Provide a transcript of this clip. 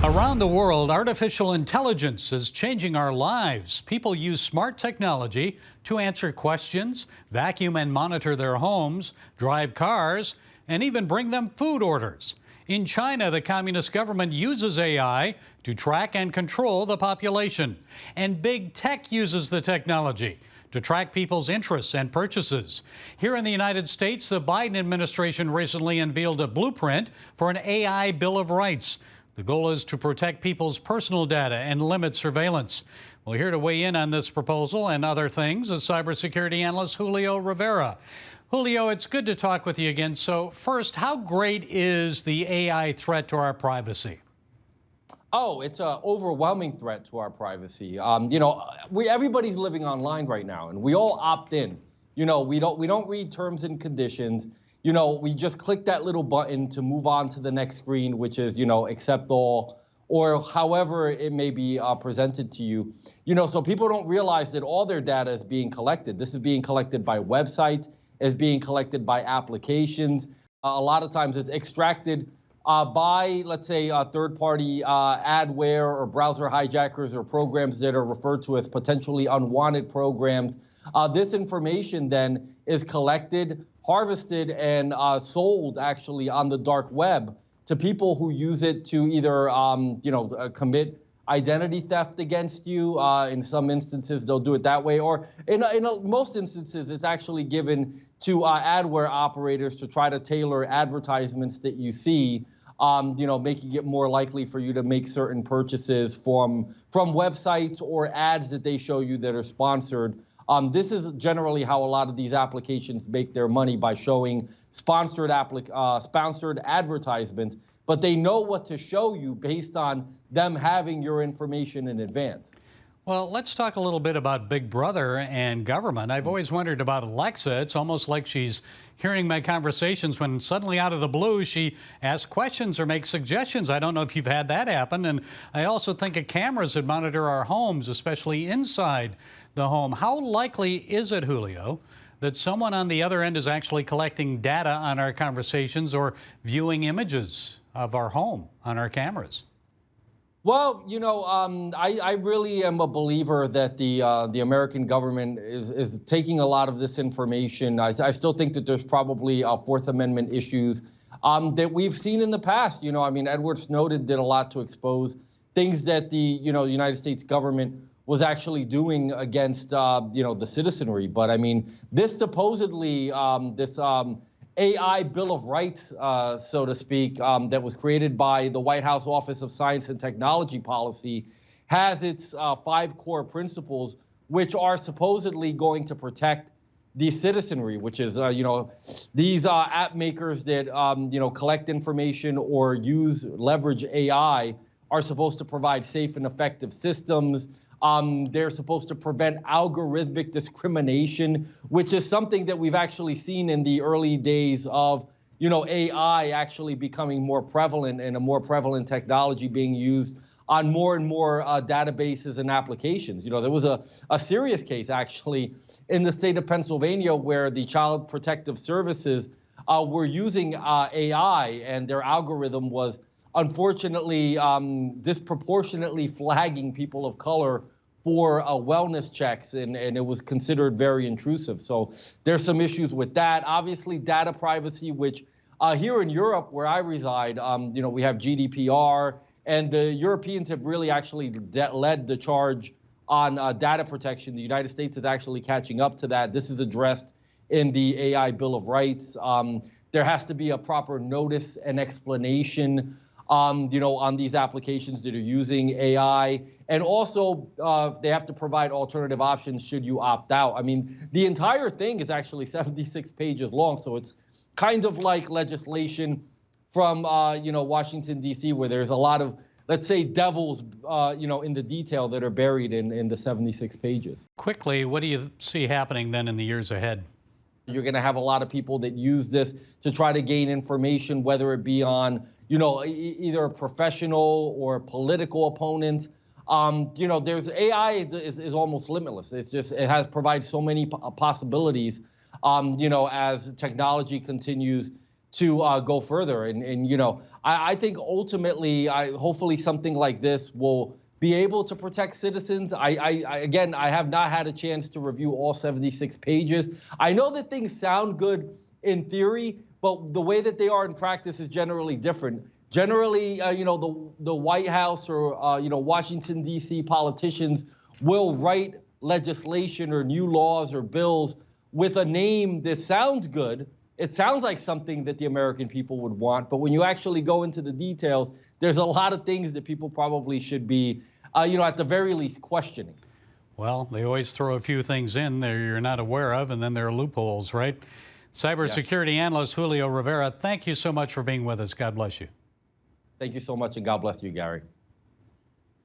Around the world, artificial intelligence is changing our lives. People use smart technology to answer questions, vacuum and monitor their homes, drive cars, and even bring them food orders. In China, the communist government uses AI to track and control the population. And big tech uses the technology to track people's interests and purchases. Here in the United States, the Biden administration recently unveiled a blueprint for an AI Bill of Rights. The goal is to protect people's personal data and limit surveillance. Well, here to weigh in on this proposal and other things is cybersecurity analyst Julio Rivera. Julio, it's good to talk with you again. So first, how great is the AI threat to our privacy? Oh, it's an overwhelming threat to our privacy. Everybody's living online right now, and we all opt in. We don't read terms and conditions. We just click that little button to move on to the next screen, which is, accept all, or however it may be presented to you. So people don't realize that all their data is being collected. This is being collected by websites, is being collected by applications. A lot of times it's extracted by, let's say, third-party adware or browser hijackers or programs that are referred to as potentially unwanted programs. This information then is collected, harvested, and sold actually on the dark web to people who use it to either, commit identity theft against you. In some instances, they'll do it that way, or in most instances, it's actually given to adware operators to try to tailor advertisements that you see, making it more likely for you to make certain purchases from websites or ads that they show you that are sponsored. This is generally how a lot of these applications make their money, by showing sponsored advertisements, but they know what to show you based on them having your information in advance. Well, let's talk a little bit about Big Brother and government. I've always wondered about Alexa. It's almost like she's hearing my conversations when suddenly out of the blue she asks questions or makes suggestions. I don't know if you've had that happen. And I also think of cameras that monitor our homes, especially inside the home. How likely is it, Julio, that someone on the other end is actually collecting data on our conversations or viewing images of our home on our cameras? Well, I really am a believer that the American government is taking a lot of this information. I still think that there's probably Fourth Amendment issues that we've seen in the past. Edward Snowden did a lot to expose things that the United States government was actually doing against the citizenry. But this supposedly this AI Bill of Rights, so to speak, that was created by the White House Office of Science and Technology Policy, has its 5 core principles, which are supposedly going to protect the citizenry, which is, these app makers that, collect information or leverage AI are supposed to provide safe and effective systems. They're supposed to prevent algorithmic discrimination, which is something that we've actually seen in the early days of, AI actually becoming more prevalent, and a more prevalent technology being used on more and more databases and applications. There was a serious case actually in the state of Pennsylvania where the Child Protective Services were using AI, and their algorithm was unfortunately disproportionately flagging people of color for wellness checks, and it was considered very intrusive. So there's some issues with that. Obviously, data privacy, which here in Europe, where I reside, we have GDPR, and the Europeans have really actually led the charge on data protection. The United States is actually catching up to that. This is addressed in the AI Bill of Rights. There has to be a proper notice and explanation on these applications that are using AI. And also, they have to provide alternative options should you opt out. The entire thing is actually 76 pages long, so it's kind of like legislation from, Washington, D.C., where there's a lot of, let's say, devils, in the detail that are buried in the 76 pages. Quickly, what do you see happening then in the years ahead? You're going to have a lot of people that use this to try to gain information, whether it be on, either a professional or political opponents. There's AI is almost limitless. Provides so many possibilities, as technology continues to go further. And you know, I think ultimately, hopefully something like this will be able to protect citizens. Again, I have not had a chance to review all 76 pages. I know that things sound good in theory, but the way that they are in practice is generally different. Generally, you know, the White House or, you know, Washington, D.C. politicians will write legislation or new laws or bills with a name that sounds good. It sounds like something that the American people would want, but when you actually go into the details, there's a lot of things that people probably should be, you know, at the very least questioning. Well, they always throw a few things in there you're not aware of, and then there are loopholes, right? Cybersecurity analyst Julio Rivera, thank you so much for being with us. God bless you. Thank you so much, and God bless you, Gary.